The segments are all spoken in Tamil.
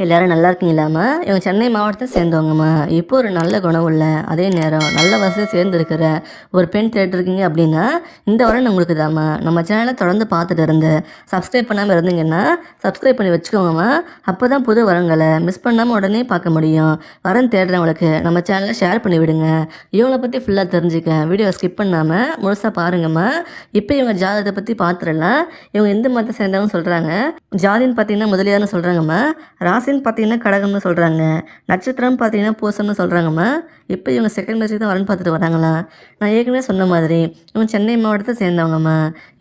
எல்லாரும் நல்லா இருக்கீங்களாம்மா? இவங்க சென்னை மாவட்டத்தை சேர்ந்தவங்கம்மா. இப்போ ஒரு நல்ல குணம் உள்ள, அதே நேரம் நல்ல வசதி சேர்ந்துருக்கிற ஒரு பெண் தேடிருக்கீங்க அப்படின்னா, இந்த வரன் உங்களுக்கு தாம்மா. நம்ம சேனலை தொடர்ந்து பார்த்துட்டு இருந்து சப்ஸ்கிரைப் பண்ணாமல் இருந்தீங்கன்னா, சப்ஸ்கிரைப் பண்ணி வச்சுக்கோங்கம்மா. அப்போ தான் புது வரன்களை மிஸ் பண்ணாமல் உடனே பார்க்க முடியும். வரன் தேடுறவங்களுக்கு நம்ம சேனலை ஷேர் பண்ணி விடுங்க. இவங்களை பற்றி ஃபுல்லாக தெரிஞ்சுக்க வீடியோ ஸ்கிப் பண்ணாமல் முழுசாக பாருங்கம்மா. இப்போ இவங்க ஜாதகத்தை பற்றி பார்த்துடலாம். இவங்க எந்த மதத்தை சேர்ந்தவங்க சொல்கிறாங்க. ஜாதின்னு பார்த்தீங்கன்னா முதலியார்னு சொல்கிறாங்கம்மா. ராசின்னு பார்த்தீங்கன்னா கடகம்னு சொல்கிறாங்க. நட்சத்திரம் பார்த்தீங்கன்னா பூசம்னு சொல்கிறாங்கம்மா. இப்போ இவங்க செகண்ட் மேட்ச்சுக்கு தான் வரன் பார்த்துட்டு வராங்களா. நான் ஏற்கனவே சொன்ன மாதிரி இவங்க சென்னை மாவட்டத்தை சேர்ந்தவங்கம்மா.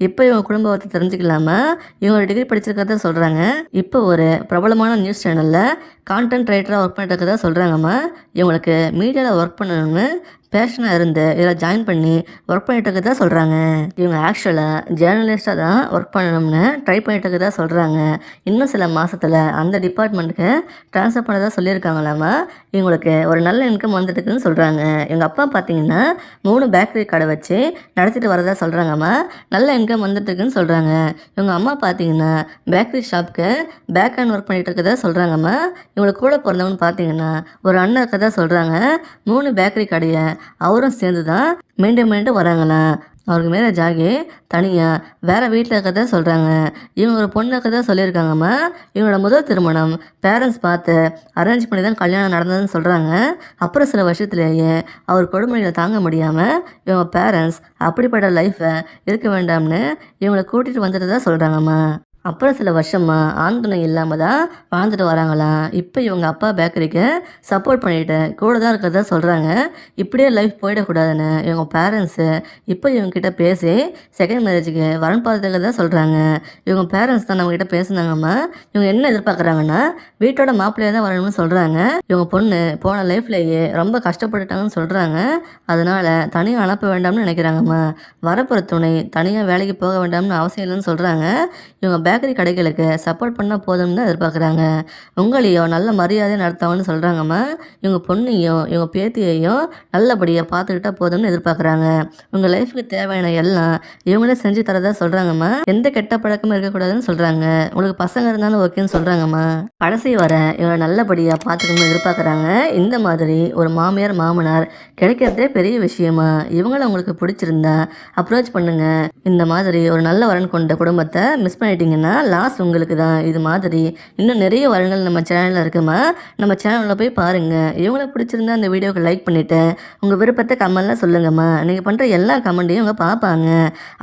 இப்போ இவங்க குடும்பத்தை தெரிஞ்சுக்கலாமா. இவங்க டிகிரி படிச்சிருக்கிறத சொல்கிறாங்க. இப்போ ஒரு பிரபலமான நியூஸ் சேனலில் கான்டென்ட் ரைட்டராக ஒர்க் பண்ணிட்டு தான் சொல்கிறாங்கம்மா. இவங்களுக்கு மீடியாவில் ஒர்க் பண்ணணும்னு பேஷனாக இருந்து இதில் ஜாயின் பண்ணி ஒர்க் பண்ணிட்டு தான் சொல்கிறாங்க. இவங்க ஆக்சுவலாக ஜேர்னலிஸ்ட்டாக தான் ஒர்க் பண்ணணும்னு ட்ரை பண்ணிட்டு தான் சொல்கிறாங்க. இன்னும் சில மாதத்தில் அந்த டிபார்ட்மெண்ட்டுக்கு ட்ரான்ஸ்ஃபர் பண்ணதாக சொல்லியிருக்காங்களாமா. இவங்களுக்கு ஒரு நல்ல இன்கம் வந்துட்டுருக்குன்னு சொல்கிறாங்க. எங்கள் அப்பா பார்த்தீங்கன்னா 3 பேக்கரி கடை வச்சு நடத்திட்டு வரதா சொல்கிறாங்கம்மா. நல்ல இன்கம் வந்துட்டுருக்குன்னு சொல்கிறாங்க. இவங்க அம்மா பார்த்தீங்கன்னா பேக்கரி ஷாப்புக்கு பேக் ஹேண்ட் ஒர்க் பண்ணிகிட்டு இருக்கதா சொல்கிறாங்கம்மா. இவங்களுக்கு கூட பிறந்தவங்கன்னு பார்த்தீங்கன்னா ஒரு அண்ணன் இருக்கதா சொல்கிறாங்க. 3 பேக்கரி கடையை அவரும் சேர்ந்து தான் மெயின்டைன் வராங்களாம். அவருக்கு மேரேஜ் ஆகி தனியாக வேறு வீட்டில் இருக்கதா சொல்கிறாங்க. இவங்க ஒரு பொண்ணு இருக்கதா சொல்லியிருக்காங்கம்மா. இவங்களோட முதல் திருமணம் பேரண்ட்ஸ் பார்த்து அரேஞ்ச் பண்ணி தான் கல்யாணம் நடந்ததுன்னு சொல்கிறாங்க. அப்புறம் சில வருஷத்துலேயே அவர் கொடுமைகளை தாங்க முடியாமல் இவங்க பேரண்ட்ஸ் அப்படிப்பட்ட லைஃப்பை இருக்க வேண்டாம்னு இவங்களை கூட்டிகிட்டு வந்துட்டு தான் சொல்கிறாங்கம்மா. அப்புறம் சில வருஷமாக ஆண் துணை இல்லாமல் தான் வாழ்ந்துட்டு வராங்களாம். இப்போ இவங்க அப்பா பேக்கரிக்கு சப்போர்ட் பண்ணிட்டு கூட தான் இருக்கிறதா சொல்கிறாங்க. இப்படியே லைஃப் போயிடக்கூடாதுன்னு இவங்க பேரண்ட்ஸு இப்போ இவங்ககிட்ட பேசி செகண்ட் மேரேஜுக்கு வரன் பார்த்துக்க தான் சொல்கிறாங்க. இவங்க பேரண்ட்ஸ் தான் நம்மக்கிட்ட பேசுனாங்கம்மா. இவங்க என்ன எதிர்பார்க்குறாங்கன்னா வீட்டோட மாப்பிள்ளையாக தான் வரணும்னு சொல்கிறாங்க. இவங்க பொண்ணு போன லைஃப்லேயே ரொம்ப கஷ்டப்பட்டுட்டாங்கன்னு சொல்கிறாங்க. அதனால் தனியாக அனுப்ப வேண்டாம்னு நினைக்கிறாங்கம்மா. வரப்போகிற துணை தனியாக வேலைக்கு போக வேண்டாம்னு அவசியம் இல்லைன்னு சொல்கிறாங்க. இவங்க பேக்கரி கடைகளுக்கு சப்போர்ட் பண்ணால் போதும்னு தான் எதிர்பார்க்குறாங்க. உங்களையும் நல்ல மரியாதை நடத்தாங்கன்னு சொல்கிறாங்கம்மா. இவங்க பொண்ணையும் இவங்க பேத்தியையும் நல்லபடியாக பார்த்துக்கிட்டா போதும்னு எதிர்பார்க்குறாங்க. உங்கள் லைஃபுக்கு தேவையான எல்லாம் இவங்களே செஞ்சு தரதா சொல்கிறாங்கம்மா. எந்த கெட்ட பழக்கமும் இருக்கக்கூடாதுன்னு சொல்கிறாங்க. உங்களுக்கு பசங்க இருந்தாலும் ஓகேன்னு சொல்கிறாங்கம்மா. கடைசி வர இவங்க நல்லபடியாக பார்த்துக்கணும்னு எதிர்பார்க்குறாங்க. இந்த மாதிரி ஒரு மாமியார் மாமனார் கிடைக்கிறதே பெரிய விஷயமா. இவங்கள உங்களுக்கு பிடிச்சிருந்தா அப்ரோச் பண்ணுங்கள். இந்த மாதிரி ஒரு நல்ல வரன் கொண்ட குடும்பத்தை மிஸ் பண்ணிட்டீங்கன்னா லாஸ் உங்களுக்கு தான். இது மாதிரி இன்னும் நிறைய வரன்கள் நம்ம சேனலில் இருக்குமா. நம்ம சேனலில் போய் பாருங்கள். இவங்களுக்கு பிடிச்சிருந்தா அந்த வீடியோக்கு லைக் பண்ணிவிட்டு உங்கள் விருப்பத்தை கமெண்ட்டில் சொல்லுங்கம்மா. நீங்கள் பண்ணுற எல்லா கமெண்ட்டையும் இவங்க பார்ப்பாங்க.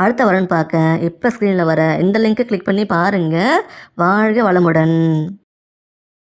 அடுத்த வரன் பார்க்க இப்போ ஸ்க்ரீனில் வர இந்த லிங்க்கை கிளிக் பண்ணி பாருங்கள். வாழ்க வளமுடன்.